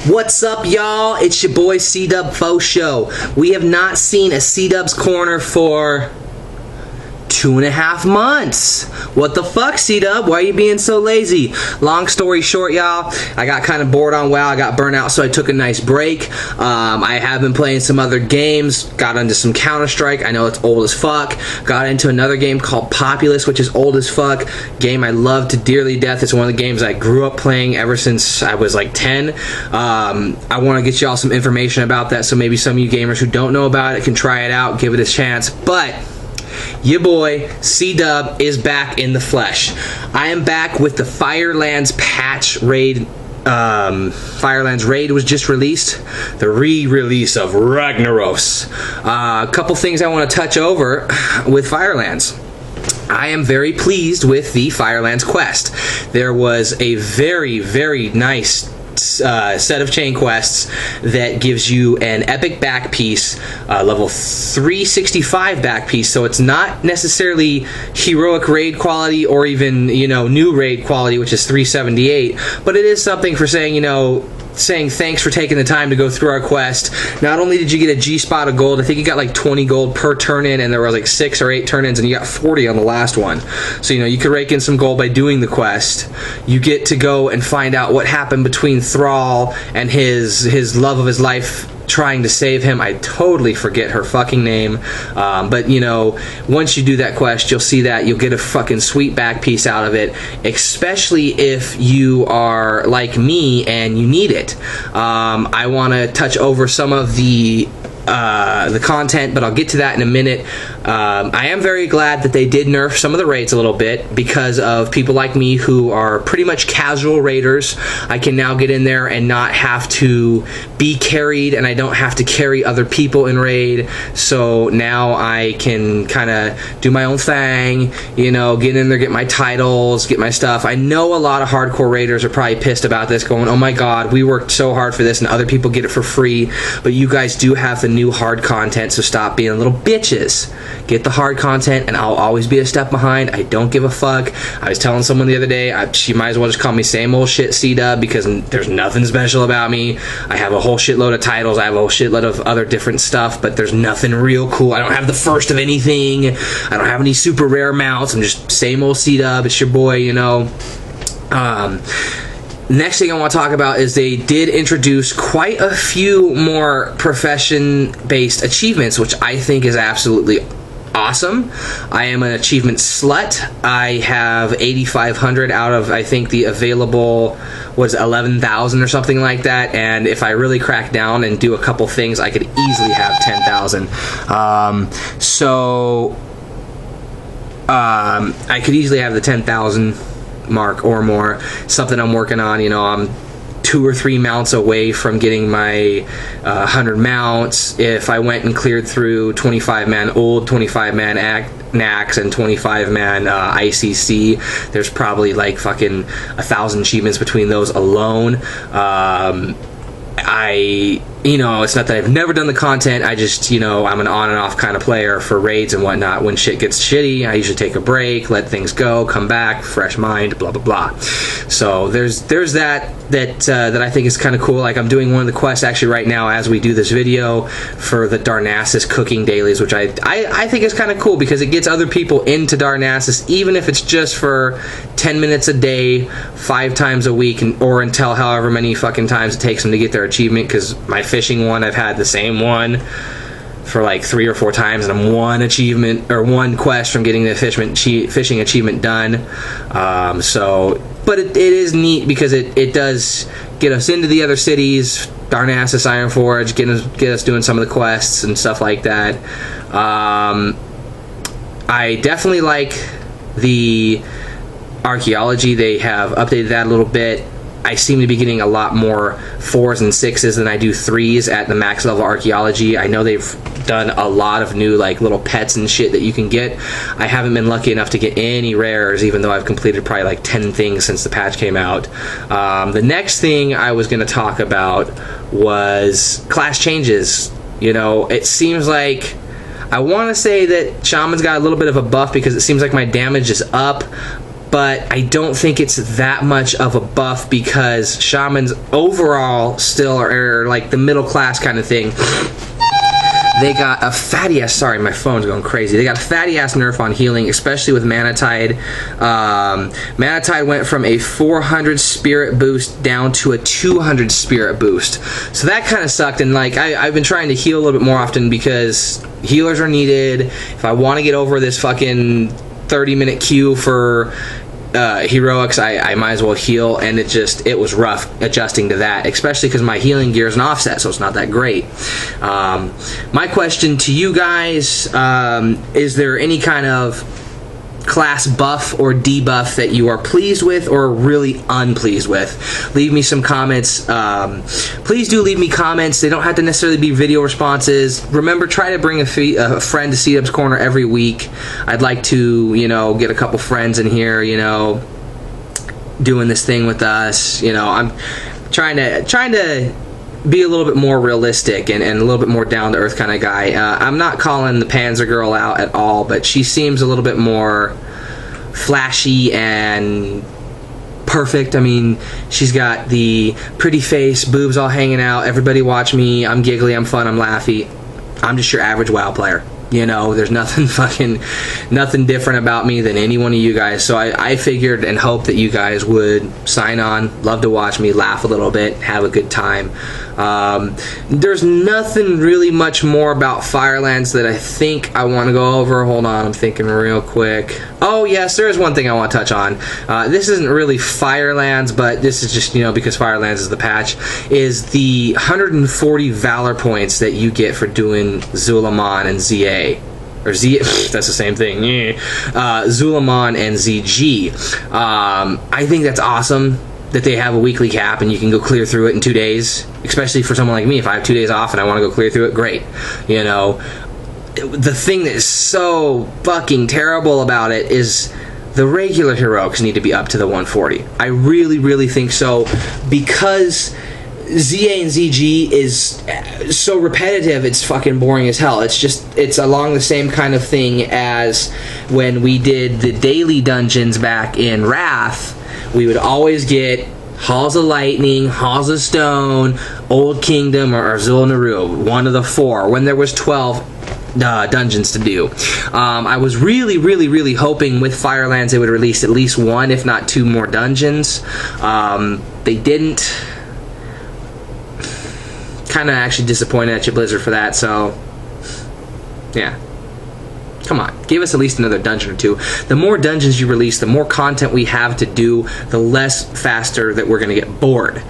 What's up, y'all? It's your boy C-Dub Faux Show. We have not seen a C-Dub's Corner for 2.5 months. What the fuck, C-Dub? Why are you being so lazy? Long story short, y'all, I got kind of bored on WoW. I got burnt out, so I took a nice break. I have been playing some other games. Got into some Counter-Strike. I know it's old as fuck. Got into another game called Populous, which is old as fuck. Game I love to dearly death. It's one of the games I grew up playing ever since I was like 10. I want to get y'all some information about that, so maybe some of you gamers who don't know about it can try it out, give it a chance. But your boy C-Dub is back in the flesh. I am back with the Firelands patch raid. Firelands raid was just released. The re-release of Ragnaros. A couple things I want to touch over with Firelands. I am very pleased with the Firelands quest. There was a very, very nice set of chain quests that gives you an epic back piece, level 365 back piece, so it's not necessarily heroic raid quality or even, you know, new raid quality, which is 378, but it is something for saying, you know, saying thanks for taking the time to go through our quest. Not only did you get a G-spot of gold, I think you got like 20 gold per turn-in, and there were like 6 or 8 turn-ins, and you got 40 on the last one. So, you know, you could rake in some gold by doing the quest. You get to go and find out what happened between Thrall and his love of his life trying to save him. I totally forget her fucking name, but you know, once you do that quest, you'll see that you'll get a fucking sweet back piece out of it, especially if you are like me and you need it. I want to touch over some of the content, but I'll get to that in a minute. I am very glad that they did nerf some of the raids a little bit because of people like me who are pretty much casual raiders. I can now get in there and not have to be carried, and I don't have to carry other people in raid, so now I can kind of do my own thing, you know, get in there, get my titles, get my stuff. I know a lot of hardcore raiders are probably pissed about this, going, oh my god, we worked so hard for this and other people get it for free, but you guys do have the new hard content, so stop being little bitches. Get the hard content, and I'll always be a step behind. I don't give a fuck. I was telling someone the other day, she might as well just call me same old shit C-Dub, because there's nothing special about me. I have a whole shitload of titles, I have a whole shitload of other different stuff, but there's nothing real cool. I don't have the first of anything. I don't have any super rare mounts. I'm just same old C-Dub. It's your boy, you know. Next thing I want to talk about is they did introduce quite a few more profession-based achievements, which I think is absolutely awesome. I am an achievement slut. I have 8,500 out of, I think, the available was 11,000 or something like that, and if I really crack down and do a couple things, I could easily have 10,000. I could easily have the 10,000 mark or more. Something I'm working on. You know, I'm 2 or 3 mounts away from getting my 100 mounts. If I went and cleared through 25-man old, 25-man NAX, and 25-man ICC, there's probably like fucking 1,000 achievements between those alone. You know, it's not that I've never done the content, I just, you know, I'm an on and off kind of player for raids and whatnot. When shit gets shitty, I usually take a break, let things go, come back, fresh mind, blah blah blah. So there's that I think is kind of cool. Like, I'm doing one of the quests actually right now as we do this video for the Darnassus cooking dailies, which I think is kind of cool because it gets other people into Darnassus, even if it's just for 10 minutes a day, 5 times a week, or until however many fucking times it takes them to get their achievement. Because my fishing one, I've had the same one for like 3 or 4 times, and I'm one achievement or one quest from getting the fishing achievement done. But it is neat because it does get us into the other cities, Darnassus, Ironforge, get us doing some of the quests and stuff like that. I definitely like the archaeology. They have updated that a little bit. I seem to be getting a lot more 4s and 6s than I do 3s at the max level archaeology. I know they've done a lot of new like little pets and shit that you can get. I haven't been lucky enough to get any rares, even though I've completed probably like 10 things since the patch came out. The next thing I was going to talk about was class changes. You know, it seems like, I want to say that Shaman's got a little bit of a buff because it seems like my damage is up. but I don't think it's that much of a buff because shamans overall still are like the middle class kind of thing. They got a fatty ass, sorry, my phone's going crazy. They got a fatty ass nerf on healing, especially with Manatide. Manatide went from a 400 spirit boost down to a 200 spirit boost. So that kind of sucked, and like I've been trying to heal a little bit more often because healers are needed. If I want to get over this fucking 30-minute queue for heroics, I might as well heal, and it was rough adjusting to that, especially because my healing gear is an offset, so it's not that great. My question to you guys, is there any kind of class buff or debuff that you are pleased with or really unpleased with? Leave me some comments. Please do leave me comments. They don't have to necessarily be video responses. Remember, try to bring a friend to C-Dub's Corner every week. I'd like to, you know, get a couple friends in here, you know, doing this thing with us. You know, I'm trying to be a little bit more realistic and a little bit more down-to-earth kind of guy. I'm not calling the Panzer girl out at all, but she seems a little bit more flashy and perfect. I mean, she's got the pretty face, boobs all hanging out, everybody watch me, I'm giggly, I'm fun, I'm laughy. I'm just your average WoW player. You know, there's nothing different about me than any one of you guys. So I figured and hoped that you guys would sign on, love to watch me, laugh a little bit, have a good time. There's nothing really much more about Firelands that I think I want to go over. Hold on, I'm thinking real quick. Oh yes, there is one thing I want to touch on. This isn't really Firelands, but this is just, you know, because Firelands is the patch, is the 140 Valor points that you get for doing Zulaman and ZA. Or Z, that's the same thing. Zulaman and ZG. I think that's awesome that they have a weekly cap and you can go clear through it in 2 days. Especially for someone like me, if I have 2 days off and I want to go clear through it, great. You know, the thing that is so fucking terrible about it is the regular heroics need to be up to the 140. I really, really think so, because ZA and ZG is so repetitive, it's fucking boring as hell. It's along the same kind of thing as when we did the daily dungeons back in Wrath. We would always get Halls of Lightning, Halls of Stone, Old Kingdom, or Azul Naru, one of the four, when there was 12 dungeons to do. I was really, really, really hoping with Firelands they would release at least one, if not two more dungeons. They didn't. Kind of actually disappointed at you, Blizzard, for that, so yeah. Come on, give us at least another dungeon or two. The more dungeons you release, the more content we have to do, the less faster that we're going to get bored.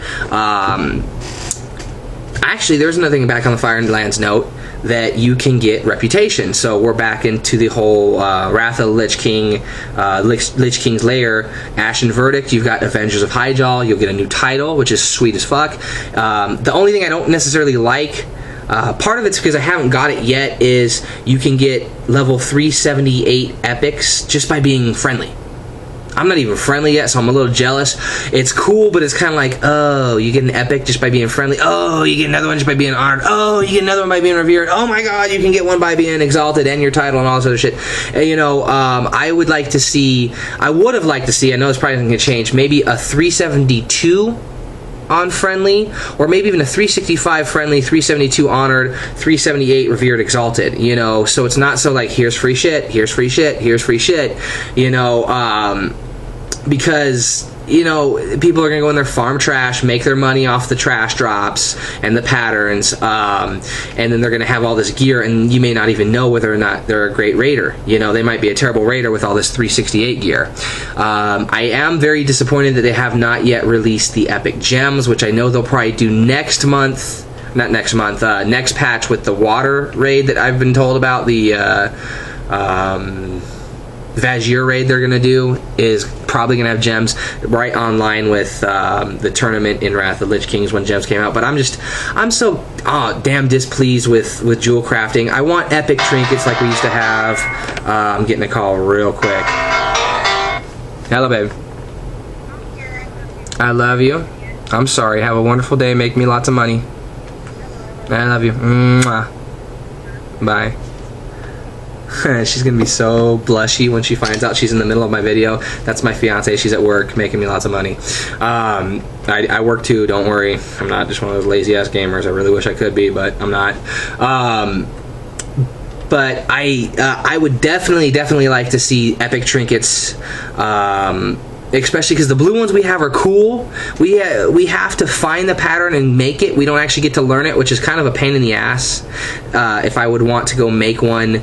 Actually, there's another thing back on the Firelands note, that you can get reputation. So we're back into the whole Wrath of the Lich King, Lich King's Lair, Ashen Verdict. You've got Avengers of Hyjal. You'll get a new title, which is sweet as fuck. The only thing I don't necessarily like, part of it's because I haven't got it yet, is you can get level 378 epics just by being friendly. I'm not even friendly yet, so I'm a little jealous. It's cool, but it's kind of like, oh, you get an epic just by being friendly. Oh, you get another one just by being honored. Oh, you get another one by being revered. Oh my god, you can get one by being exalted and your title and all this other shit. You know, I would have liked to see, I know it's probably going to change, maybe a 372 on friendly, or maybe even a 365 friendly, 372 honored, 378 revered exalted, you know, so it's not so like, here's free shit, here's free shit, here's free shit, you know, because, you know, people are going to go in their farm trash, make their money off the trash drops and the patterns, and then they're going to have all this gear, and you may not even know whether or not they're a great raider. You know, they might be a terrible raider with all this 368 gear. I am very disappointed that they have not yet released the epic gems, which I know they'll probably do next month. Not next month, next patch with the water raid that I've been told about. The Vazir raid they're going to do is probably going to have gems right on line with the tournament in Wrath of the Lich Kings when gems came out. But I'm so damn displeased with jewel crafting. I want epic trinkets like we used to have. I'm getting a call real quick. Hello, babe. I love you. I'm sorry. Have a wonderful day. Make me lots of money. I love you. Mwah. Bye. She's gonna be so blushy when she finds out she's in the middle of my video. That's my fiance. She's at work making me lots of money. I work too, don't worry. I'm not just one of those lazy ass gamers. I really wish I could be, but I'm not. But I would definitely like to see epic trinkets, especially because the blue ones we have are cool. We have to find the pattern and make it. We don't actually get to learn it, which is kind of a pain in the ass. If I would want to go make one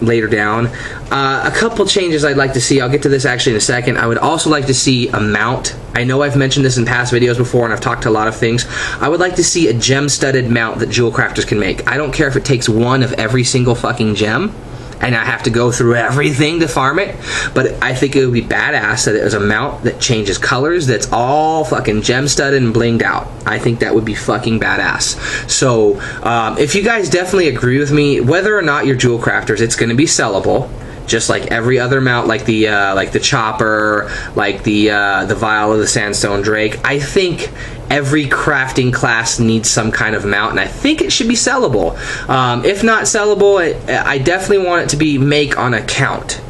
later down. A couple changes I'd like to see. I'll get to this actually in a second. I would also like to see a mount. I know I've mentioned this in past videos before, and I've talked to a lot of things. I would like to see a gem-studded mount that jewel crafters can make. I don't care if it takes one of every single fucking gem, and I have to go through everything to farm it, but I think it would be badass that it was a mount that changes colors, that's all fucking gem-studded and blinged out. I think that would be fucking badass. So, if you guys definitely agree with me, whether or not you're jewel crafters, it's going to be sellable. Just like every other mount, like the chopper, like the vial of the sandstone drake. I think every crafting class needs some kind of mount, and I think it should be sellable. If not sellable, I definitely want it to be make on account.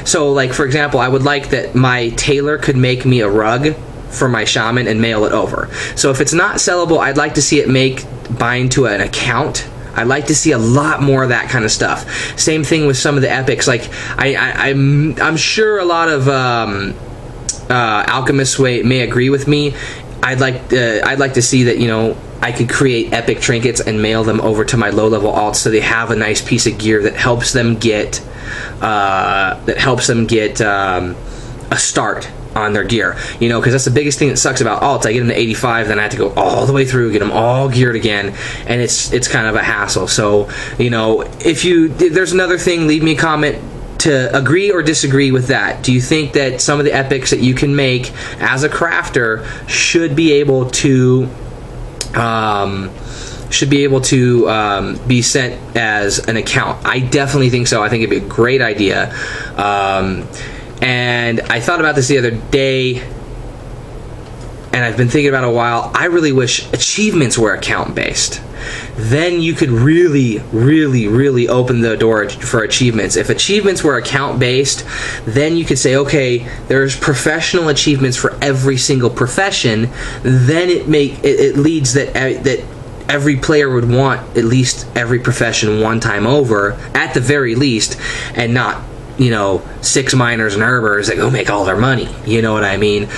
So, like for example, I would like that my tailor could make me a rug for my shaman and mail it over. So if it's not sellable, I'd like to see it bind to an account. I'd like to see a lot more of that kind of stuff. Same thing with some of the epics. Like I'm sure a lot of alchemists may agree with me. I'd like to see that, you know, I could create epic trinkets and mail them over to my low-level alts so they have a nice piece of gear that helps them get a start on their gear, you know, because that's the biggest thing that sucks about alts. I get them to 85, then I have to go all the way through, get them all geared again, and it's kind of a hassle. So, you know, if there's another thing, leave me a comment to agree or disagree with that. Do you think that some of the epics that you can make as a crafter should be able to be sent as an account? I definitely think so. I think it'd be a great idea. And I thought about this the other day, and I've been thinking about it a while. I really wish achievements were account-based. Then you could really open the door for achievements. If achievements were account-based, then you could say, okay, there's professional achievements for every single profession. Then it leads that every player would want at least every profession one time over, at the very least, and not, you know, 6 miners and herbers that go make all their money. You know what I mean?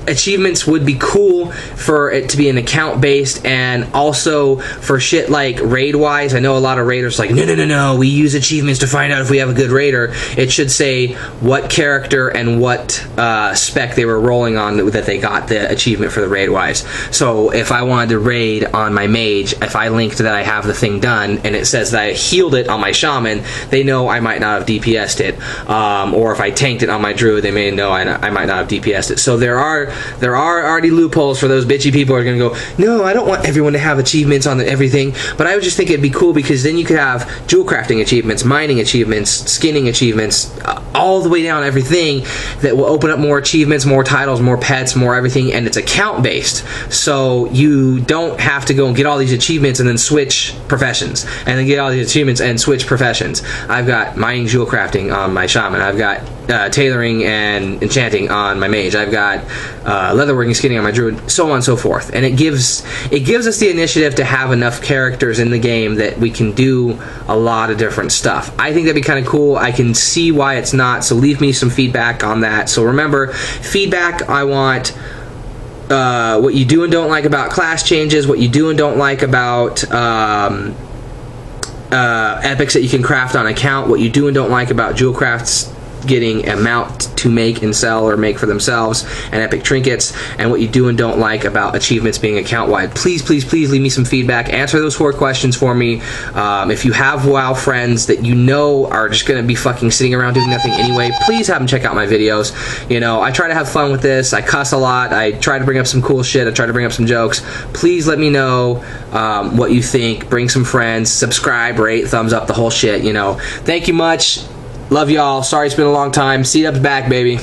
Achievements would be cool for it to be an account based, and also for shit like raid wise. I know a lot of raiders like, no, we use achievements to find out if we have a good raider. It should say what character and what spec they were rolling on that they got the achievement for the raid wise. So if I wanted to raid on my mage, if I linked that I have the thing done and it says that I healed it on my shaman, they know I might not have DPS'd it. Or if I tanked it on my druid, they may know I might not have DPS'd it. So there are already loopholes for those bitchy people who are going to go, no, I don't want everyone to have achievements on everything. But I would just think it'd be cool, because then you could have jewel crafting achievements, mining achievements, skinning achievements, all the way down everything that will open up more achievements, more titles, more pets, more everything, and it's account based. So you don't have to go and get all these achievements and then switch professions, and then get all these achievements and switch professions. I've got mining, jewel crafting on my shaman. I've got tailoring and enchanting on my mage. I've got leatherworking, skinning on my druid, so on and so forth. And it gives us the initiative to have enough characters in the game that we can do a lot of different stuff. I think that'd be kind of cool. I can see why it's not, so leave me some feedback on that. So remember, feedback, I want what you do and don't like about class changes, what you do and don't like about epics that you can craft on account, what you do and don't like about jewel crafts getting a mount to make and sell or make for themselves, and epic trinkets, and what you do and don't like about achievements being account-wide. Please leave me some feedback. Answer those 4 questions for me. If you have WoW friends that you know are just going to be fucking sitting around doing nothing anyway, please have them check out my videos. You know, I try to have fun with this. I cuss a lot. I try to bring up some cool shit. I try to bring up some jokes. Please let me know what you think. Bring some friends. Subscribe, rate, thumbs up, the whole shit, you know. Thank you much. Love y'all. Sorry it's been a long time. C-Dub's back, baby.